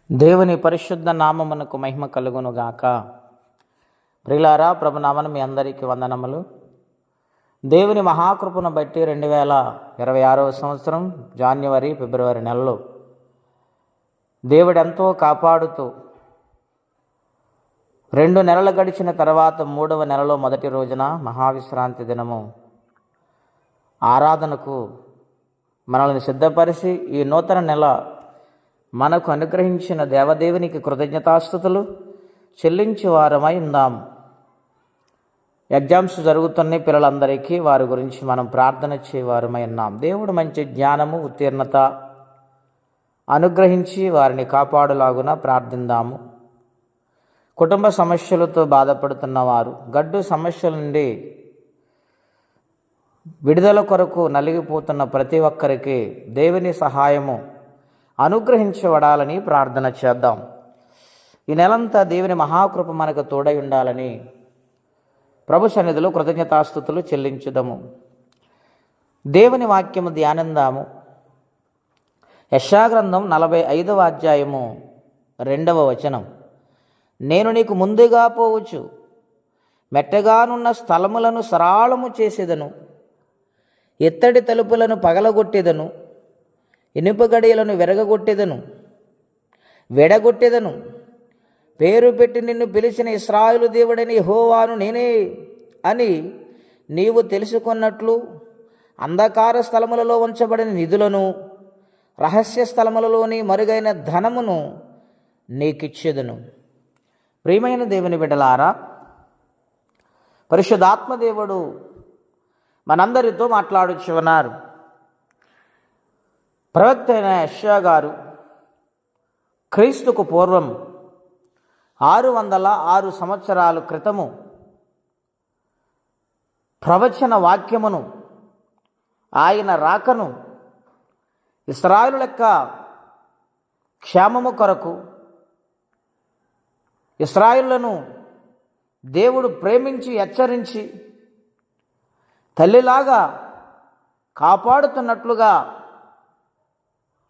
దేవుని పరిశుద్ధ నామమునకు మహిమ కలుగునుగాక. ప్రియులారా, ప్రభునామన మీ అందరికీ వందనములు. దేవుని మహాకృపను బట్టి 2026వ సంవత్సరం జాన్యువరి ఫిబ్రవరి నెలలో దేవుడెంతో కాపాడుతూ 2 నెలలు గడిచిన తర్వాత 3వ నెలలో మొదటి రోజున మహావిశ్రాంతి దినము ఆరాధనకు మనల్ని సిద్ధపరిచి ఈ నూతన నెల మనకు అనుగ్రహించిన దేవదేవునికి కృతజ్ఞతాస్తుతులు చెల్లించి వారమై ఉందాం. ఎగ్జామ్స్ జరుగుతున్న పిల్లలందరికీ వారి గురించి మనం ప్రార్థన చేయవారమై ఉన్నాం. దేవుడు మంచి జ్ఞానము, ఉత్తీర్ణత అనుగ్రహించి వారిని కాపాడులాగున ప్రార్థిందాము. కుటుంబ సమస్యలతో బాధపడుతున్నవారు, గడ్డు సమస్యల నుండి విడుదల కొరకు నలిగిపోతున్న ప్రతి ఒక్కరికి దేవుని సహాయము అనుగ్రహించబడాలని ప్రార్థన చేద్దాం. ఈ నెలంతా దేవుని మహాకృప మనకు తోడై ఉండాలని ప్రభు సన్నిధిలో కృతజ్ఞతాస్తుతులు చెల్లించుదాము. దేవుని వాక్యము ధ్యానిందాము. యెషయా గ్రంథం 45వ అధ్యాయము 2వ వచనం. నేను నీకు ముందుగా పోవచ్చు, మెట్టగానున్న స్థలములను సరాళము చేసేదను, ఎత్తడి తలుపులను పగలగొట్టేదను, ఇనుప గడియలను వెడగొట్టెదను. పేరు పెట్టి నిన్ను పిలిచిన ఇశ్రాయేలు దేవుడని యెహోవాను నేనే అని నీవు తెలుసుకున్నట్లు అంధకార స్థలములలో ఉంచబడిన నిధులను, రహస్య స్థలములలోని మరుగైన ధనమును నీకిచ్చేదను. ప్రియమైన దేవుని బిడ్డలారా, పరిశుద్ధాత్మ దేవుడు మనందరితో మాట్లాడుచు ఉన్నారు. ప్రవక్త అయిన యెషయా గారు క్రీస్తుకు పూర్వం 606 సంవత్సరాల క్రితము ప్రవచన వాక్యమును, ఆయన రాకను, ఇశ్రాయేలు లెక్క క్షేమము కొరకు ఇశ్రాయేలును దేవుడు ప్రేమించి హెచ్చరించి తల్లిలాగా కాపాడుతున్నట్లుగా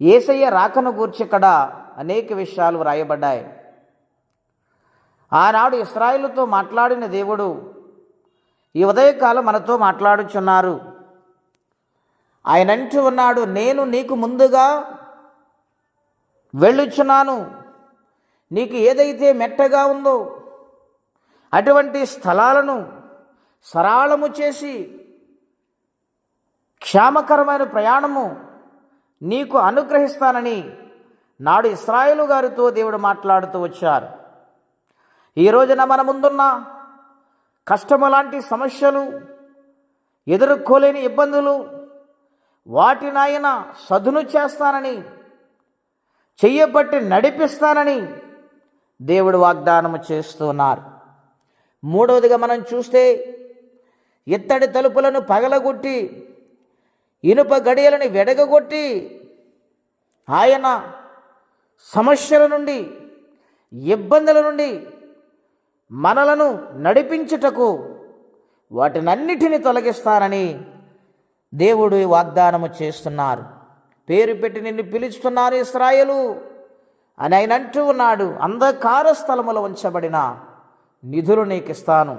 యేసయ్య రాకను గూర్చి ఇక్కడ అనేక విషయాలు వ్రాయబడ్డాయి. ఆనాడు ఇశ్రాయేలుతో మాట్లాడిన దేవుడు ఈ ఉదయకాలం మనతో మాట్లాడుచున్నారు. ఆయన అంటూ ఉన్నాడు, నేను నీకు ముందుగా వెళ్ళుచున్నాను. నీకు ఏదైతే మెట్టగా ఉందో అటువంటి స్థలాలను సరళము చేసి క్షేమకరమైన ప్రయాణము నీకు అనుగ్రహిస్తానని నాడు ఇశ్రాయేలు గారితో దేవుడు మాట్లాడుతూ వచ్చారు. ఈ రోజున మన ముందున్న కష్టము లాంటి సమస్యలు, ఎదుర్కోలేని ఇబ్బందులు, వాటిని ఆయన సదును చేస్తానని, చెయ్యబట్టి నడిపిస్తానని దేవుడు వాగ్దానము చేస్తున్నారు. మూడవదిగా మనం చూస్తే, ఎత్తడి తలుపులను పగలగొట్టి ఇనుప గడియలని వెడగొట్టి ఆయన సమస్యల నుండి, ఇబ్బందుల నుండి మనలను నడిపించుటకు వాటినన్నిటిని తొలగిస్తానని దేవుడు వాగ్దానము చేస్తున్నారు. పేరు పెట్టి నిన్ను పిలుస్తున్నాను ఇశ్రాయేలు అని ఆయన అంటూ ఉన్నాడు. అంధకార స్థలములో ఉంచబడిన నిధులు నీకు ఇస్తాను,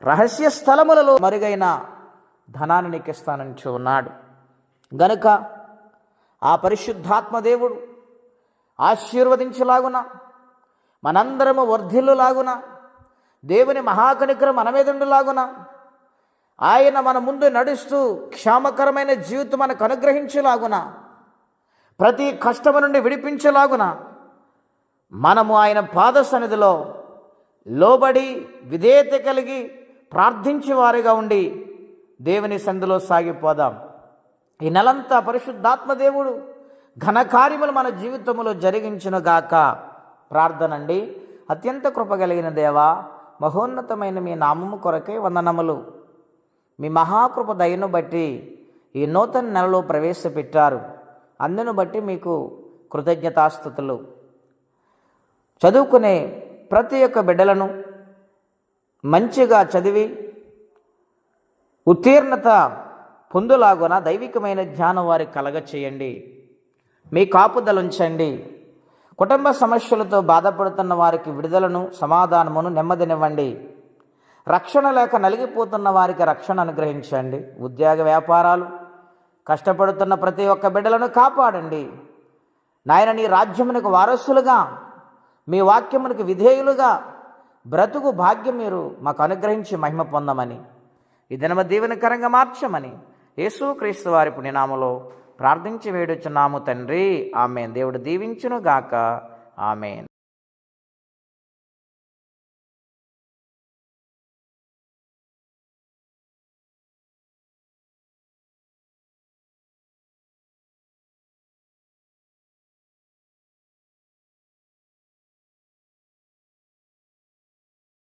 రహస్య స్థలములలో మరుగైన ధనాన్ని నీకు ఇస్తానంటూ ఉన్నాడు. గనుక ఆ పరిశుద్ధాత్మ దేవుడు ఆశీర్వదించలాగున, మనందరము వర్ధిల్లులాగున, దేవుని మహాకనికరం మన మీద ఉండులాగున, ఆయన మన ముందు నడుస్తూ క్షేమకరమైన జీవితం మనకు అనుగ్రహించేలాగున, ప్రతి కష్టము నుండి విడిపించేలాగున మనము ఆయన పాద సన్నిధిలో లోబడి విధేయత కలిగి ప్రార్థించేవారిగా ఉండి దేవుని సన్నిధిలో సాగిపోదాం. ఈ నెలంతా పరిశుద్ధాత్మ దేవుడు ఘనకార్యములు మన జీవితంలో జరిగించునుగాక. ప్రార్థనండి. అత్యంత కృపగలిగిన దేవా, మహోన్నతమైన మీ నామము కొరకే వందనములు. మీ మహాకృప దయను బట్టి ఈ నూతన నెలలో ప్రవేశపెట్టారు. అందును బట్టి మీకు కృతజ్ఞతాస్తుతులు. చదువుకునే ప్రతి ఒక్క బిడ్డలను మంచిగా చదివి ఉత్తీర్ణత పొందులాగున దైవికమైన జ్ఞానం వారికి కలగచేయండి. మీ కాపుదలుంచండి. కుటుంబ సమస్యలతో బాధపడుతున్న వారికి విడుదలను, సమాధానమును, నెమ్మదినివ్వండి. రక్షణ లేక నలిగిపోతున్న వారికి రక్షణ అనుగ్రహించండి. ఉద్యోగ వ్యాపారాలు కష్టపడుతున్న ప్రతి ఒక్క బిడ్డలను కాపాడండి. నాయన, నీ రాజ్యమునకు వారసులుగా, మీ వాక్యమునకు విధేయులుగా బ్రతుకు భాగ్యం మీరు మాకు అనుగ్రహించి మహిమ పొందమని, ఈ దినమ దీవెనకరంగా మార్చమని యేసుక్రీస్తు వారి పుణ్యనామములో ప్రార్థించి వేడుచున్నాము తండ్రి. ఆమేన్. దేవుడు దీవించును గాక. ఆమేన్.